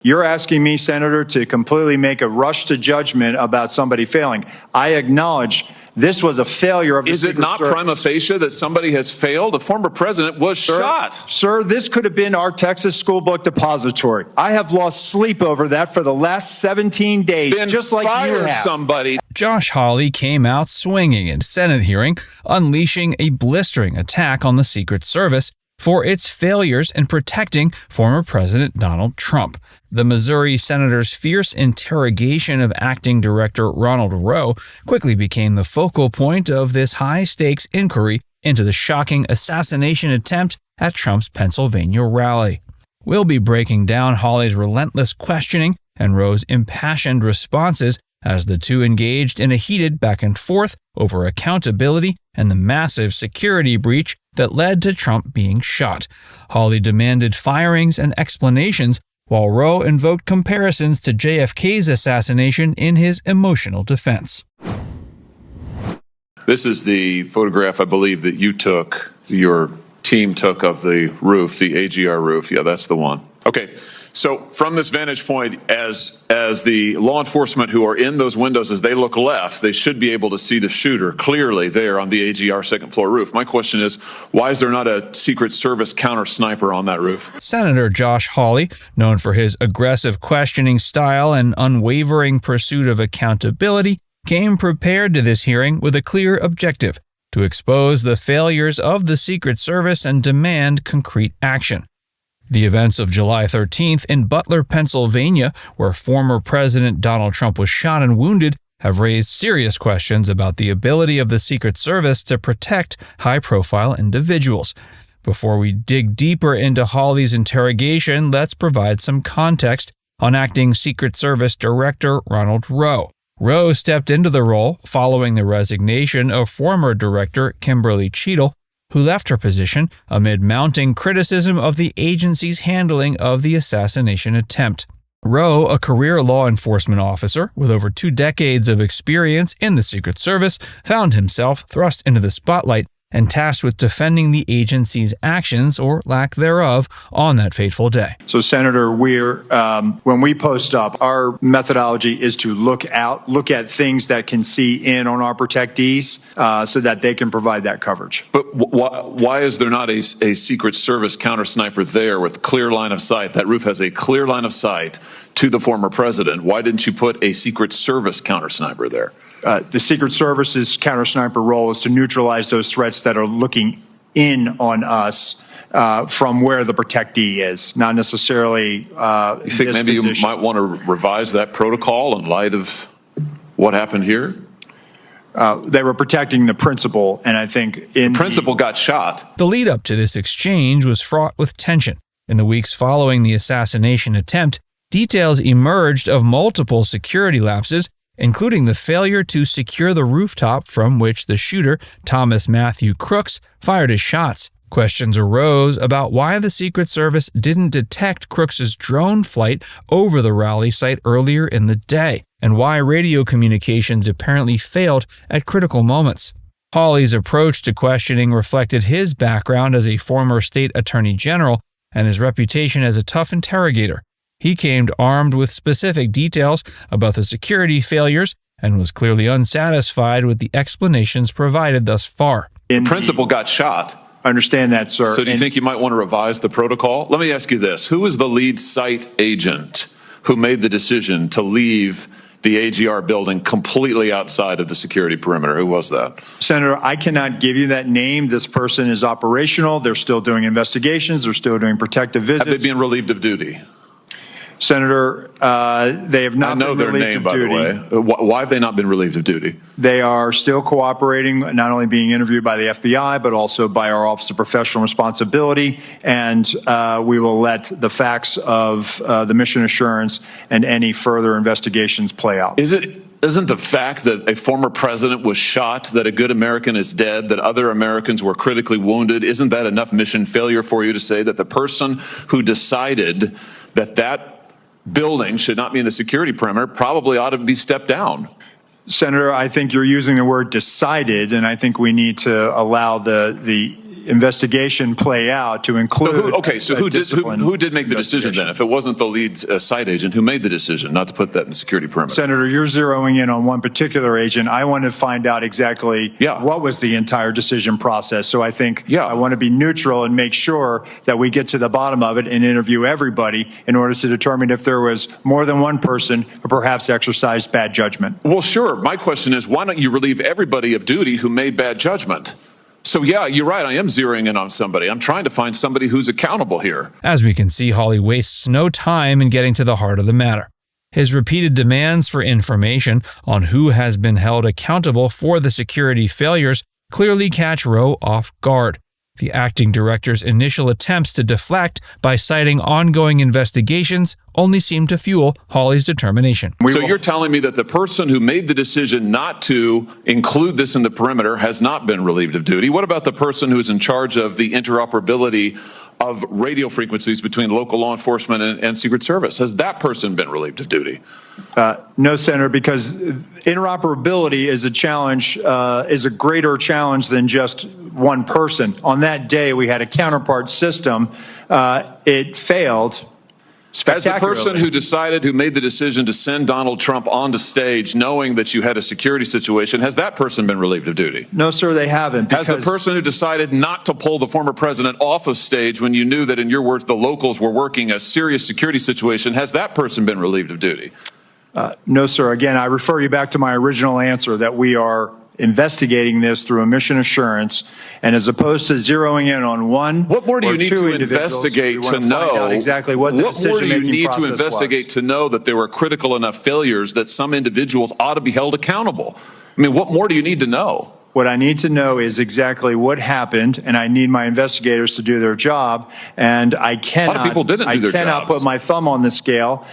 You're asking me, Senator, to completely make a rush to judgment about somebody failing. I acknowledge this was a failure of the Secret Service. Is it not prima facie that somebody has failed? A former president was shot. Sir, this could have been our Texas school book depository. I have lost sleep over that for the last 17 days, Then just like you fire have. somebody. Josh Hawley came out swinging in Senate hearing, unleashing a blistering attack on the Secret Service for its failures in protecting former President Donald Trump. The Missouri senator's fierce interrogation of acting director Ronald Rowe quickly became the focal point of this high-stakes inquiry into the shocking assassination attempt at Trump's Pennsylvania rally. We'll be breaking down Hawley's relentless questioning and Rowe's impassioned responses as the two engaged in a heated back and forth over accountability and the massive security breach that led to Trump being shot. Hawley demanded firings and explanations, while Rowe invoked comparisons to JFK's assassination in his emotional defense. This is the photograph, I believe, that you took, your team took, of the roof, the AGR roof. Yeah, that's the one. Okay, so from this vantage point, as the law enforcement who are in those windows, as they look left, they should be able to see the shooter clearly there on the AGR second floor roof. My question is, why is there not a Secret Service counter sniper on that roof? Senator Josh Hawley, known for his aggressive questioning style and unwavering pursuit of accountability, came prepared to this hearing with a clear objective: to expose the failures of the Secret Service and demand concrete action. The events of July 13th in Butler, Pennsylvania, where former President Donald Trump was shot and wounded, have raised serious questions about the ability of the Secret Service to protect high-profile individuals. Before we dig deeper into Hawley's interrogation, let's provide some context on acting Secret Service Director Ronald Rowe. Rowe stepped into the role following the resignation of former Director Kimberly Cheatle, who left her position amid mounting criticism of the agency's handling of the assassination attempt. Rowe, a career law enforcement officer with over 2 decades of experience in the Secret Service, found himself thrust into the spotlight and tasked with defending the agency's actions, or lack thereof, on that fateful day. So, Senator, when we post up, our methodology is to look at things that can see in on our protectees so that they can provide that coverage. But why is there not a Secret Service counter sniper there with clear line of sight? That roof has a clear line of sight to the former president. Why didn't you put a Secret Service counter sniper there? The Secret Service's counter sniper role is to neutralize those threats that are looking in on us from where the protectee is, not necessarily you think maybe position. You might want to revise that protocol in light of what happened here? They were protecting the principal, and I think the principal got shot. The lead up to this exchange was fraught with tension. In the weeks following the assassination attempt, details emerged of multiple security lapses, including the failure to secure the rooftop from which the shooter, Thomas Matthew Crooks, fired his shots. Questions arose about why the Secret Service didn't detect Crooks's drone flight over the rally site earlier in the day, and why radio communications apparently failed at critical moments. Hawley's approach to questioning reflected his background as a former state attorney general and his reputation as a tough interrogator. He came armed with specific details about the security failures and was clearly unsatisfied with the explanations provided thus far. The principal got shot. I understand that, sir. So do you think you might want to revise the protocol? Let me ask you this. Who was the lead site agent who made the decision to leave the AGR building completely outside of the security perimeter? Who was that? Senator, I cannot give you that name. This person is operational. They're still doing investigations. They're still doing protective visits. Have they been relieved of duty? Senator, they have not been relieved of duty. I know their name, by the way. Why have they not been relieved of duty? They are still cooperating, not only being interviewed by the FBI, but also by our Office of Professional Responsibility. And we will let the facts of the mission assurance and any further investigations play out. Isn't the fact that a former president was shot, that a good American is dead, that other Americans were critically wounded, isn't that enough mission failure for you to say that the person who decided that building should not be in the security perimeter probably ought to be stepped down? Senator, I think you're using the word decided, and I think we need to allow the investigation play out to include. So who did make the decision then? If it wasn't the lead site agent, who made the decision not to put that in the security perimeter? Senator, you're zeroing in on one particular agent. I want to find out exactly what was the entire decision process. So I think I want to be neutral and make sure that we get to the bottom of it and interview everybody in order to determine if there was more than one person who perhaps exercised bad judgment. Well, sure. My question is, why don't you relieve everybody of duty who made bad judgment? So, yeah, you're right. I am zeroing in on somebody. I'm trying to find somebody who's accountable here. As we can see, Hawley wastes no time in getting to the heart of the matter. His repeated demands for information on who has been held accountable for the security failures clearly catch Rowe off guard. The acting director's initial attempts to deflect by citing ongoing investigations only seem to fuel Hawley's determination. So you're telling me that the person who made the decision not to include this in the perimeter has not been relieved of duty? What about the person who's in charge of the interoperability of radio frequencies between local law enforcement and Secret Service? Has that person been relieved of duty? No, Senator, because interoperability is a challenge, is a greater challenge than just one person. On that day, we had a counterpart system. It failed. As the person who made the decision to send Donald Trump onto stage knowing that you had a security situation, has that person been relieved of duty? No, sir, they haven't. Has the person who decided not to pull the former president off of stage when you knew that, in your words, the locals were working a serious security situation, has that person been relieved of duty? No, sir. Again, I refer you back to my original answer that we are investigating this through a mission assurance, and as opposed to zeroing in on one, what more do you need to investigate to know exactly what the decision-making process was? What more do you need to investigate to know that there were critical enough failures that some individuals ought to be held accountable? I mean, what more do you need to know? What I need to know is exactly what happened, and I need my investigators to do their job. And I cannot. A lot of people didn't do their jobs. I cannot put my thumb on the scale,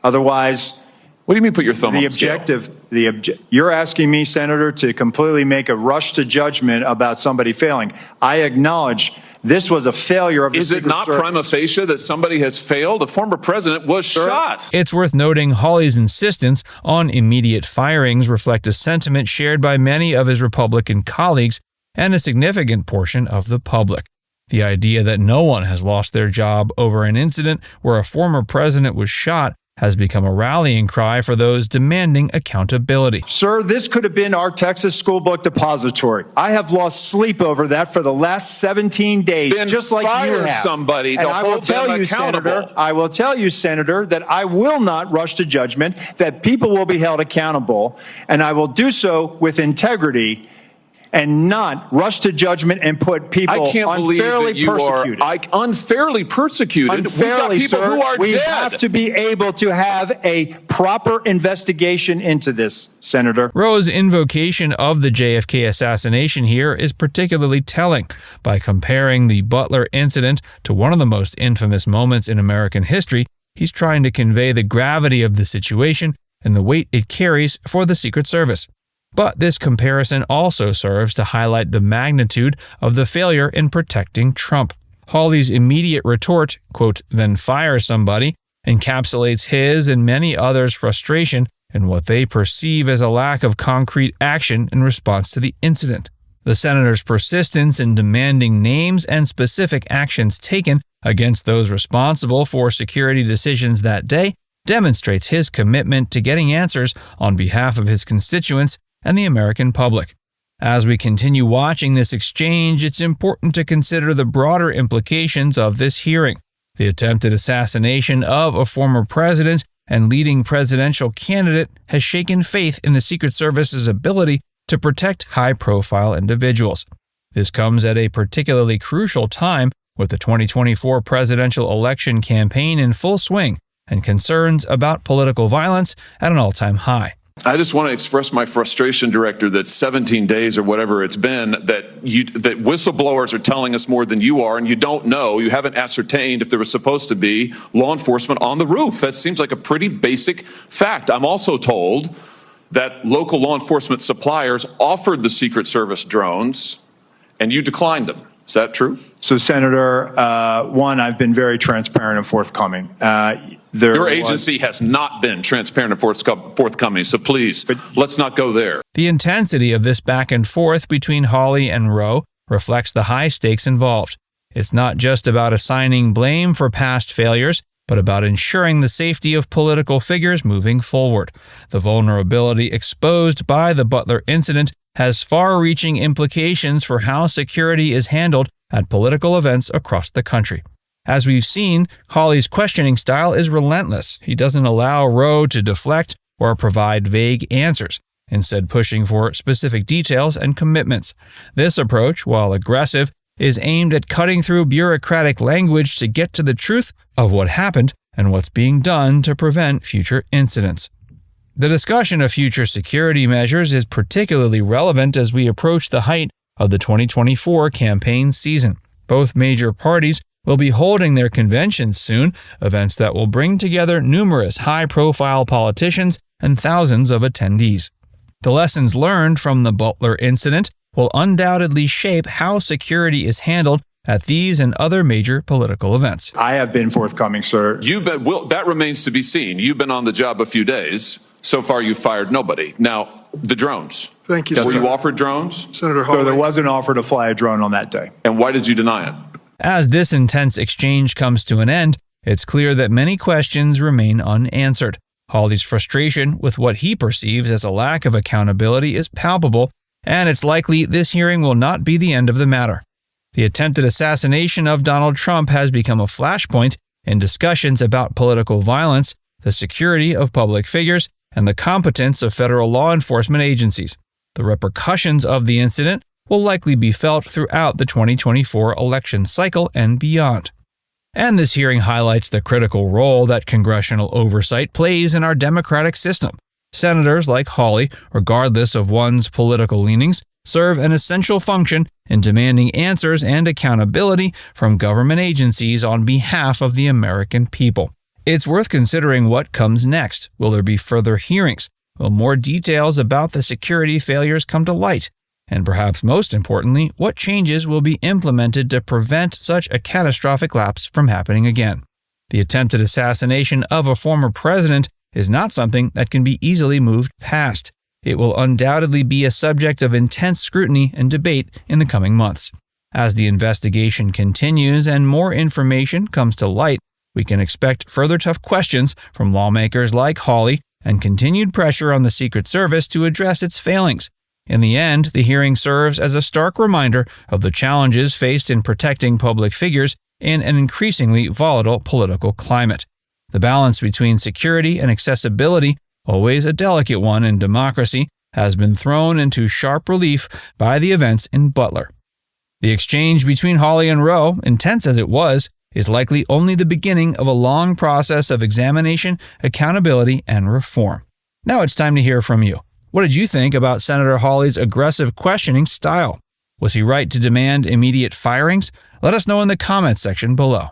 otherwise. What do you mean put your thumb on the scale? You're asking me, Senator, to completely make a rush to judgment about somebody failing. I acknowledge this was a failure of the Secret Service. Is it not prima facie that somebody has failed? A former president was shot. It's worth noting Hawley's insistence on immediate firings reflect a sentiment shared by many of his Republican colleagues and a significant portion of the public. The idea that no one has lost their job over an incident where a former president was shot has become a rallying cry for those demanding accountability. Sir, this could have been our Texas school book depository. I have lost sleep over that for the last 17 days, then just like you have. Somebody to hold them accountable. I will tell you, Senator, that I will not rush to judgment, that people will be held accountable, and I will do so with integrity and not rush to judgment and put people unfairly persecuted. Unfairly persecuted? Unfairly, people sir. Who are we dead. have to be able to have a proper investigation into this, Senator. Rowe's invocation of the JFK assassination here is particularly telling. By comparing the Butler incident to one of the most infamous moments in American history, he's trying to convey the gravity of the situation and the weight it carries for the Secret Service. But this comparison also serves to highlight the magnitude of the failure in protecting Trump. Hawley's immediate retort, quote, "then fire somebody," encapsulates his and many others' frustration in what they perceive as a lack of concrete action in response to the incident. The senator's persistence in demanding names and specific actions taken against those responsible for security decisions that day demonstrates his commitment to getting answers on behalf of his constituents and the American public. As we continue watching this exchange, it's important to consider the broader implications of this hearing. The attempted assassination of a former president and leading presidential candidate has shaken faith in the Secret Service's ability to protect high-profile individuals. This comes at a particularly crucial time with the 2024 presidential election campaign in full swing and concerns about political violence at an all-time high. I just want to express my frustration, Director, that 17 days or whatever it's been, that whistleblowers are telling us more than you are, and you don't know, you haven't ascertained if there was supposed to be law enforcement on the roof. That seems like a pretty basic fact. I'm also told that local law enforcement suppliers offered the Secret Service drones, and you declined them. Is that true? So, Senator, one, I've been very transparent and forthcoming. Your agency has not been transparent and forthcoming, so please, let's not go there. The intensity of this back and forth between Hawley and Rowe reflects the high stakes involved. It's not just about assigning blame for past failures, but about ensuring the safety of political figures moving forward. The vulnerability exposed by the Butler incident has far-reaching implications for how security is handled at political events across the country. As we've seen, Hawley's questioning style is relentless. He doesn't allow Rowe to deflect or provide vague answers, instead pushing for specific details and commitments. This approach, while aggressive, is aimed at cutting through bureaucratic language to get to the truth of what happened and what's being done to prevent future incidents. The discussion of future security measures is particularly relevant as we approach the height of the 2024 campaign season. Both major parties will be holding their conventions soon, events that will bring together numerous high-profile politicians and thousands of attendees. The lessons learned from the Butler incident will undoubtedly shape how security is handled at these and other major political events. I have been forthcoming, sir. That remains to be seen. You've been on the job a few days. So far, you've fired nobody. Now, the drones. Thank you, Were sir. you offered drones? Senator So Hawley. there was an offer to fly a drone on that day. And why did you deny it? As this intense exchange comes to an end, it's clear that many questions remain unanswered. Hawley's frustration with what he perceives as a lack of accountability is palpable, and it's likely this hearing will not be the end of the matter. The attempted assassination of Donald Trump has become a flashpoint in discussions about political violence, the security of public figures, and the competence of federal law enforcement agencies. The repercussions of the incident will likely be felt throughout the 2024 election cycle and beyond. And this hearing highlights the critical role that congressional oversight plays in our democratic system. Senators like Hawley, regardless of one's political leanings, serve an essential function in demanding answers and accountability from government agencies on behalf of the American people. It's worth considering what comes next. Will there be further hearings? Will more details about the security failures come to light? And perhaps most importantly, what changes will be implemented to prevent such a catastrophic lapse from happening again? The attempted assassination of a former president is not something that can be easily moved past. It will undoubtedly be a subject of intense scrutiny and debate in the coming months. As the investigation continues and more information comes to light, we can expect further tough questions from lawmakers like Hawley and continued pressure on the Secret Service to address its failings. In the end, the hearing serves as a stark reminder of the challenges faced in protecting public figures in an increasingly volatile political climate. The balance between security and accessibility, always a delicate one in democracy, has been thrown into sharp relief by the events in Butler. The exchange between Hawley and Rowe, intense as it was, is likely only the beginning of a long process of examination, accountability, and reform. Now it's time to hear from you. What did you think about Senator Hawley's aggressive questioning style? Was he right to demand immediate firings? Let us know in the comments section below.